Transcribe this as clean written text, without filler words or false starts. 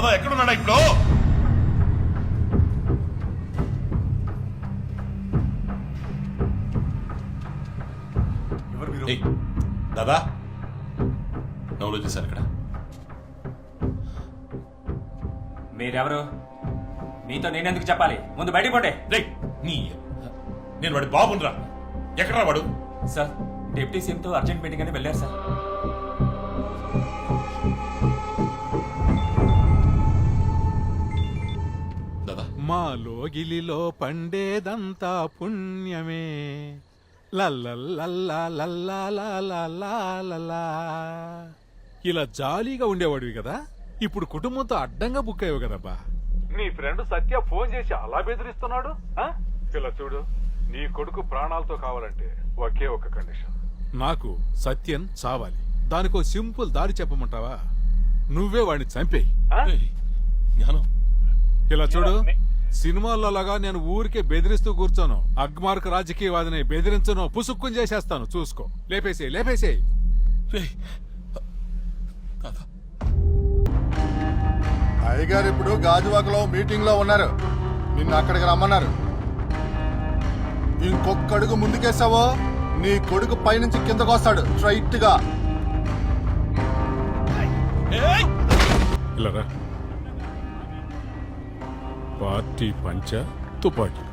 దాదా ఎక్కడున్నాడా ఇప్పుడు? ఎవరు మీరు? దాదా నవ్వులో చేశారు ఇక్కడ. మీరెవరు? మీతో నేనెందుకు చెప్పాలి? ముందు బయటికి పోండి. నేను వాడి బాబునరా. ఎక్కడా వాడు? సార్, డిప్యూటీ సీఎంతో అర్జెంట్ మీటింగ్ అని వెళ్ళారు సార్. దాదా మా లోగిలిలో పండేదంతా పుణ్యమే, లల్లల్లల్లా లల్లా లల్లా. ఇలా జాలీగా ఉండేవాడివి కదా, ఇప్పుడు కుటుంబంతో అడ్డంగా బుక్ అయ్యావు కదబ్బా. నీ ఫ్రెండ్ సత్య ఫోన్ చేసి అలా బెదిరిస్తున్నాడు. ఇలా చూడు, నీ కొడుకు ప్రాణాలతో కావాలంటే ఒకే ఒక కండిషన్. నాకు సత్యన్ చావాలి. దానికో సింపుల్ దారి చెప్పమంటావా? నువ్వే వాడిని చంపేయి. జ్ఞానం. ఇలా చూడు, సినిమాల్లో లాగా నేను ఊరికే బెదిరిస్తూ కూర్చోను. అగ్మార్క్ రాజకీయవాదిని బెదిరించను, పుసుక్కుని చేసేస్తాను. చూసుకో. లేపేసేయి. అయ్యగారు ఇప్పుడు గాజువాకలో మీటింగ్ లో ఉన్నారు. నిన్ను అక్కడికి రమ్మన్నారు. ఇంకొక అడుగు ముందుకేసావో నీ కొడుకు పైనుంచి కిందకు వస్తాడు స్ట్రైట్ గా. ఇలా రా. పార్టీ పంచ తుపాకీ.